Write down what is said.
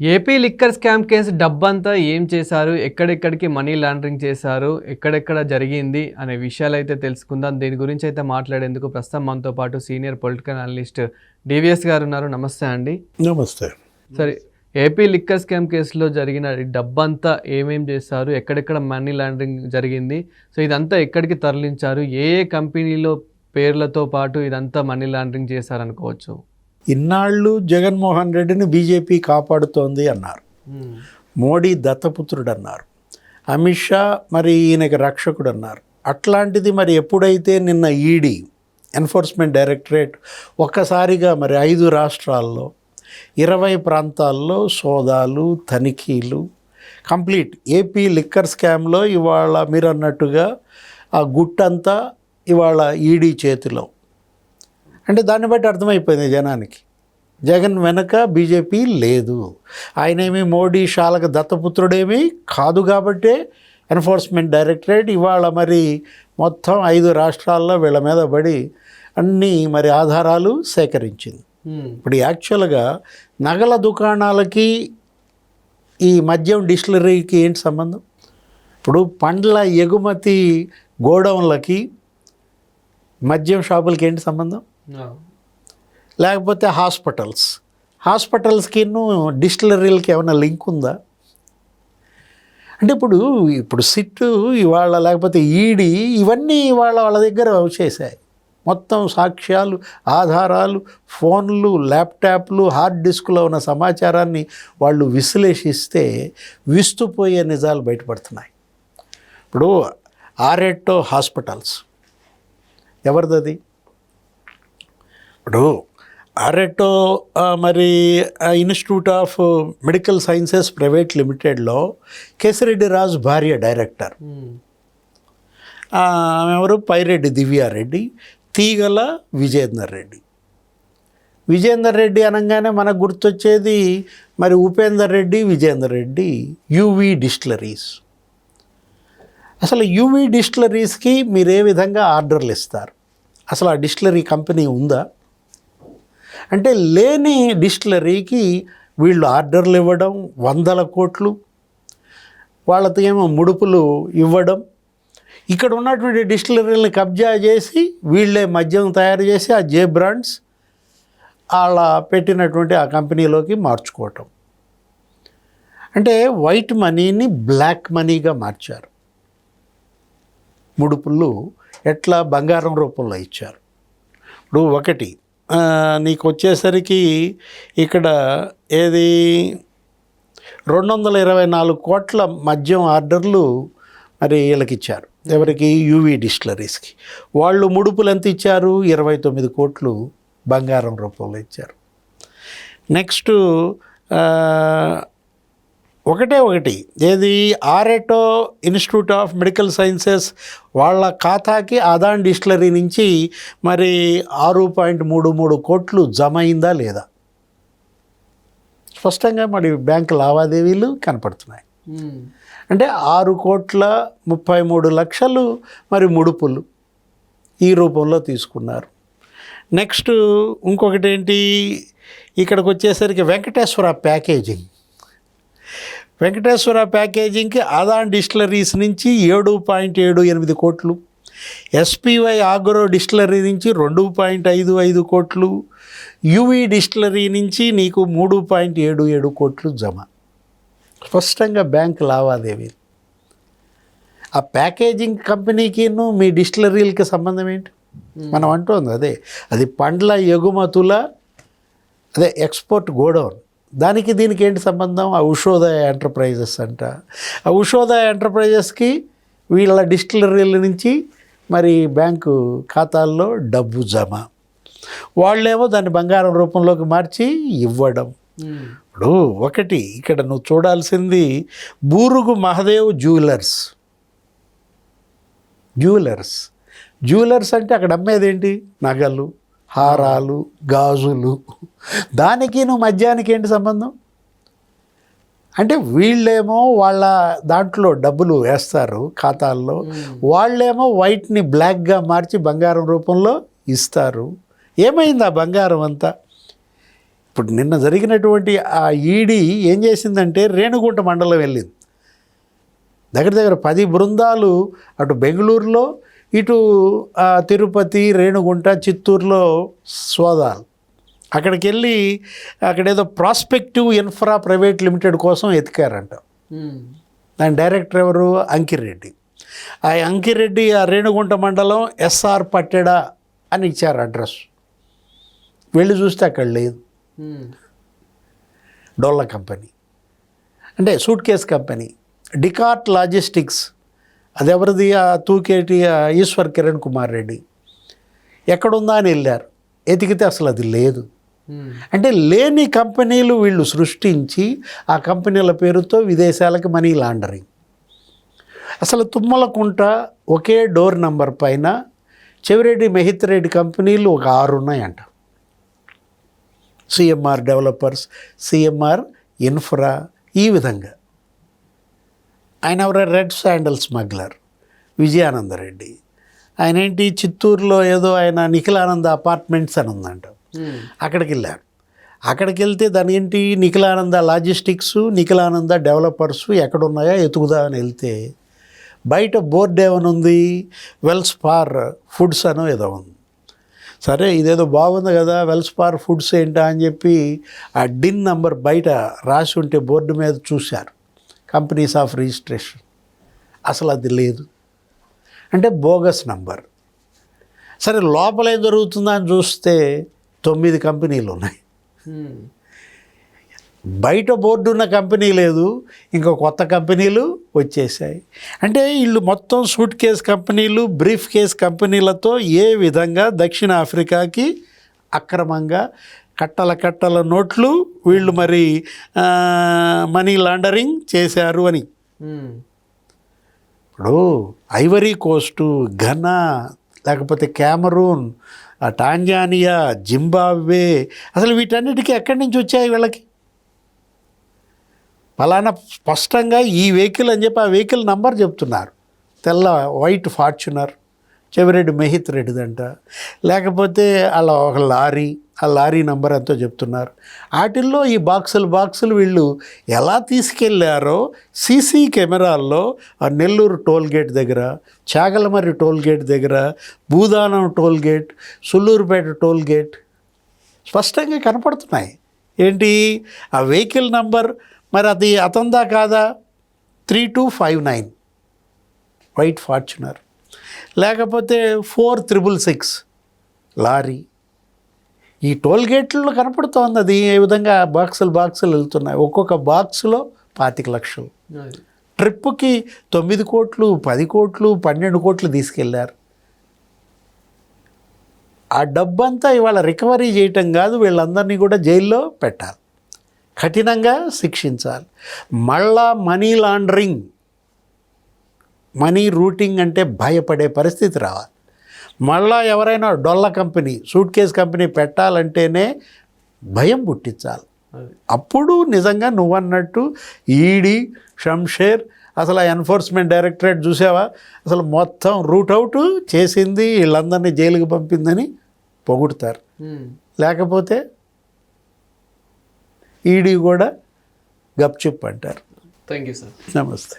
AP liquor scam case డబ్బంతా ఏం చేశారు, ఎక్కడెక్కడికి మనీ లాండరింగ్ చేశారు, ఎక్కడెక్కడ జరిగింది అనే విషయాలైతే తెలుసుకుందాం. దీని గురించి అయితే మాట్లాడేందుకు ప్రస్తుతం మనతో పాటు సీనియర్ పొలిటికల్ అనలిస్ట్ డివిఎస్ గారు ఉన్నారు. నమస్తే అండి. నమస్తే. సరే, ఏపీ లిక్కర్ స్కామ్ కేసులో జరిగిన డబ్బంతా ఏమేం చేశారు, ఎక్కడెక్కడ మనీ లాండరింగ్ జరిగింది, సో ఇదంతా ఎక్కడికి తరలించారు, ఏ ఏ కంపెనీలో పేర్లతో పాటు ఇదంతా మనీ లాండరింగ్ చేశారనుకోవచ్చు? ఇన్నాళ్ళు జగన్మోహన్ రెడ్డిని బీజేపీ కాపాడుతోంది అన్నారు, మోడీ దత్తపుత్రుడు అన్నారు, అమిత్ షా మరి ఈయనకి రక్షకుడు అన్నారు. అట్లాంటిది మరి ఎప్పుడైతే నిన్న ఈడీ ఎన్ఫోర్స్మెంట్ డైరెక్టరేట్ ఒక్కసారిగా మరి 5 రాష్ట్రాల్లో 20 ప్రాంతాల్లో సోదాలు తనిఖీలు కంప్లీట్ ఏపీ లిక్కర్ స్కామ్లో ఇవాళ మీరు అన్నట్టుగా ఆ గుట్టంతా ఇవాళ ఈడీ చేతిలో. అంటే దాన్ని బట్టి అర్థమైపోయింది జనానికి, జగన్ వెనక బీజేపీ లేదు, ఆయనేమి మోడీ షాలకు దత్తపుత్రుడేమీ కాదు. కాబట్టే ఎన్ఫోర్స్మెంట్ డైరెక్టరేట్ ఇవాళ మరి మొత్తం 5 రాష్ట్రాల్లో వీళ్ళ మీద పడి అన్ని మరి ఆధారాలు సేకరించింది. ఇప్పుడు యాక్చువల్గా నగల దుకాణాలకి ఈ మద్యం డిస్టిలరీకి ఏంటి సంబంధం? ఇప్పుడు పండ్ల ఎగుమతి గోడౌన్లకి మద్యం షాపులకి ఏంటి సంబంధం? లేకపోతే హాస్పిటల్స్కి డిస్టిలరీలకి ఏమైనా లింక్ ఉందా? అంటే ఇప్పుడు సిట్టు ఇవాళ లేకపోతే ఈడీ ఇవన్నీ ఇవాళ వాళ్ళ దగ్గర వచ్చేసాయి. మొత్తం సాక్ష్యాలు, ఆధారాలు, ఫోన్లు, ల్యాప్టాప్లు, హార్డ్ డిస్క్లో ఉన్న సమాచారాన్ని వాళ్ళు విశ్లేషిస్తే విస్తుపోయే నిజాలు బయటపడుతున్నాయి. ఇప్పుడు ఆరెట్టో హాస్పిటల్స్ ఎవరిది? ఇప్పుడు ఆరెట్టో మరి institute of medical sciences private లిమిటెడ్లో కేసిరెడ్డి రాజు భార్య డైరెక్టర్, ఎవరు? పైరెడ్డి దివ్యారెడ్డి, తీగల విజేందర్ రెడ్డి. విజేందర్ రెడ్డి అనగానే మనకు గుర్తొచ్చేది మరి ఉపేందర్ రెడ్డి, విజేందర్ రెడ్డి, యూవీ డిస్టిలరీస్. అసలు యూవీ డిస్టిలరీస్కి మీరు ఏ విధంగా ఆర్డర్లు ఇస్తారు? అసలు ఆ డిస్టిలరీ కంపెనీ ఉందా? అంటే లేని డిస్టిలరీకి వీళ్ళు ఆర్డర్లు ఇవ్వడం, 100 కోట్లు, వాళ్ళతో ఏమో ముడుపులు ఇవ్వడం, ఇక్కడ ఉన్నటువంటి డిస్టిలరీలను కబ్జా చేసి వీళ్ళే మద్యం తయారు చేసి ఆ జే బ్రాండ్స్ అలా పెట్టినటువంటి ఆ కంపెనీలోకి మార్చుకోవటం. అంటే వైట్ మనీని బ్లాక్ మనీగా మార్చారు. ముడుపులు ఎట్లా బంగారం రూపంలో ఇచ్చారు. ఇప్పుడు ఒకటి నీకు వచ్చేసరికి ఇక్కడ ఏది 224 కోట్ల మద్యం ఆర్డర్లు మరి వీళ్ళకి ఇచ్చారు. ఎవరికి? యూవీ డిస్టిలరీస్కి. వాళ్ళు ముడుపులు ఎంత ఇచ్చారు? 29 కోట్లు బంగారం రూపంలో ఇచ్చారు. నెక్స్ట్ ఒకటి ఏది? ఆరెట్టో ఇన్స్టిట్యూట్ ఆఫ్ మెడికల్ సైన్సెస్ వాళ్ళ ఖాతాకి అదాన్ డిస్టిలరీ నుంచి మరి 6.33 కోట్లు జమ అయిందా లేదా? స్పష్టంగా మరి బ్యాంకు లావాదేవీలు కనపడుతున్నాయి. అంటే 6,33,00,000 మరి ముడుపులు ఈ రూపంలో తీసుకున్నారు. నెక్స్ట్ ఇంకొకటి ఏంటి? ఇక్కడికి వచ్చేసరికి వెంకటేశ్వర ప్యాకేజింగ్కి అదాన్ డిస్టిలరీస్ నుంచి 7.78 కోట్లు, ఎస్పీవై ఆగ్రో డిస్టిలరీ నుంచి 2.55 కోట్లు, యూవీ డిస్టిలరీ నుంచి నీకు 3.77 కోట్లు జమ. స్పష్టంగా బ్యాంక్ లావాదేవీలు. ఆ ప్యాకేజింగ్ కంపెనీకి మీ డిస్టిలరీలకి సంబంధం ఏంటి? మనం అంటోంది అది పండ్ల ఎగుమతుల ఎక్స్పోర్ట్ గోడౌన్. దానికి దీనికి ఏంటి సంబంధం? ఆ ఉషోదయ ఎంటర్ప్రైజెస్ అంట. ఆ ఉషోదయ ఎంటర్ప్రైజెస్కి వీళ్ళ డిస్టిలరీల నుంచి మరి బ్యాంకు ఖాతాల్లో డబ్బు జమ, వాళ్ళేమో దాన్ని బంగారం రూపంలోకి మార్చి ఇవ్వడం. ఇప్పుడు ఒకటి ఇక్కడ నువ్వు చూడాల్సింది బూరుగు మహదేవ్ జ్యువెలర్స్ అంటే అక్కడ అమ్మేదేంటి? నగలు, హారాలు, గాజులు. దానికి నువ్వు మద్యానికి ఏంటి సంబంధం? అంటే వీళ్ళేమో వాళ్ళ దాంట్లో డబ్బులు వేస్తారు ఖాతాల్లో, వాళ్ళేమో వైట్ని బ్లాక్గా మార్చి బంగారం రూపంలో ఇస్తారు. ఏమైంది ఆ బంగారం అంతా? ఇప్పుడు నిన్న జరిగినటువంటి ఆ ఈడీ ఏం చేసిందంటే రేణిగుంట మండలం వెళ్ళింది. దగ్గర 10 బృందాలు అటు బెంగళూరులో, ఇటు తిరుపతి, రేణిగుంట, చిత్తూరులో సోదాలు. అక్కడికి వెళ్ళి అక్కడేదో ప్రాస్పెక్టివ్ ఇన్ఫ్రా ప్రైవేట్ లిమిటెడ్ కోసం ఎతికారంట. దాని డైరెక్టర్ ఎవరు? అంకిరెడ్డి. ఆ అంకిరెడ్డి ఆ రేణిగుంట మండలం ఎస్ఆర్ పట్టెడా అని ఇచ్చారు అడ్రస్. వెళ్ళి చూస్తే అక్కడ లేదు. డోలా కంపెనీ అంటే సూట్ కేస్ కంపెనీ. డికార్ట్ లాజిస్టిక్స్ అది ఎవరిది? ఆ తూకేటి ఈశ్వర్ కిరణ్ కుమార్ రెడ్డి. ఎక్కడుందా అని వెళ్ళారు, ఎతికితే అసలు అది లేదు. అంటే లేని కంపెనీలు వీళ్ళు సృష్టించి ఆ కంపెనీల పేరుతో విదేశాలకు మనీ లాండరింగ్. అసలు తుమ్మలకుంట ఒకే డోర్ నంబర్ పైన చెవిరెడ్డి మెహిత్రెడ్డి కంపెనీలు ఒక 6 ఉన్నాయంట. సిఎంఆర్ డెవలపర్స్, సిఎంఆర్ ఇన్ఫ్రా, ఈ విధంగా. ఆయన ఎవరో రెడ్ శాండల్ స్మగ్లర్ విజయానందరెడ్డి. ఆయన ఏంటి చిత్తూరులో ఏదో ఆయన నిఖిలానంద అపార్ట్మెంట్స్ అని ఉందంట. అక్కడికి వెళ్ళారు. అక్కడికి వెళ్తే దాని ఏంటి నిఖిలానంద లాజిస్టిక్స్, నిఖిలానంద డెవలపర్స్ ఎక్కడున్నాయో ఎతుకుదా అని వెళ్తే బయట బోర్డు ఏమని ఉంది? వెల్స్పార్ ఫుడ్స్ అనో ఏదో ఉంది. సరే ఇదేదో బాగుంది కదా, వెల్స్పార్ ఫుడ్స్ ఏంటా అని చెప్పి ఆ డిన్ నంబర్ బయట రాసి ఉంటే బోర్డు మీద చూశారు, కంపెనీస్ ఆఫ్ రిజిస్ట్రేషన్. అసలు అది లేదు. అంటే బోగస్ నంబర్. సరే లోపల ఏం జరుగుతుందా అని చూస్తే 9 కంపెనీలు ఉన్నాయి. బయట బోర్డు ఉన్న కంపెనీ లేదు, ఇంకో కొత్త కంపెనీలు వచ్చేసాయి. అంటే వీళ్ళు మొత్తం సూట్ కేస్ కంపెనీలు, బ్రీఫ్ కేస్ కంపెనీలతో ఏ విధంగా దక్షిణ ఆఫ్రికాకి అక్రమంగా కట్టల నోట్లు వీళ్ళు మరి మనీ లాండరింగ్ చేశారు అని. ఇప్పుడు ఐవరీ కోస్టు, ఘనా, లేకపోతే క్యామరూన్, టాంజానియా, జింబాబ్వే, అసలు వీటన్నిటికీ ఎక్కడి నుంచి వచ్చాయి వీళ్ళకి? ఫలానా స్పష్టంగా ఈ వెహికల్ అని చెప్పి ఆ వెహికల్ నంబర్ చెప్తున్నారు. తెల్ల వైట్ ఫార్చునర్ చెవిరెడ్డి మెహిత్ రెడ్డిదంట. లేకపోతే అలా ఒక లారీ, ఆ లారీ నంబర్ ఎంతో చెప్తున్నారు. వాటిల్లో ఈ బాక్సులు వీళ్ళు ఎలా తీసుకెళ్ళారో సీసీ కెమెరాల్లో ఆ నెల్లూరు టోల్ గేట్ దగ్గర, చాగలమర్రి టోల్ గేట్ దగ్గర, Bhudanam toll gate, Sullurupeta toll gate స్పష్టంగా కనపడుతున్నాయి. ఏంటి ఆ వెహికల్ నంబర్? మరి అది అతందా కాదా? 3259 వైట్ ఫార్చునర్, లేకపోతే 4666 లారీ. ఈ టోల్ గేట్లలో కనపడుతోంది అది ఏ విధంగా బాక్సులు వెళ్తున్నాయి. ఒక్కొక్క బాక్సులో 25 లక్షలు. ట్రిప్పుకి 9 కోట్లు, 10 కోట్లు, 12 కోట్లు తీసుకెళ్లారు. ఆ డబ్బంతా ఇవాళ రికవరీ చేయటం కాదు, వీళ్ళందరినీ కూడా జైల్లో పెట్టాలి, కఠినంగా శిక్షించాలి. మళ్ళా మనీ లాండరింగ్, మనీ రూటింగ్ అంటే భయపడే పరిస్థితి రావాలి. మళ్ళా ఎవరైనా డొల్ల కంపెనీ, సూట్ కేస్ కంపెనీ పెట్టాలంటేనే భయం పుట్టించాలి. అప్పుడు నిజంగా నువ్వన్నట్టు ఈడీ, షంషేర్, అసలు ఆ ఎన్ఫోర్స్మెంట్ డైరెక్టరేట్ చూసావా, అసలు మొత్తం రూట్ అవుట్ చేసింది, వీళ్ళందరినీ జైలుకి పంపిందని పొగుడుతారు. లేకపోతే ఈడీ కూడా గప్చుప్ అంటారు. Thank you sir. నమస్తే.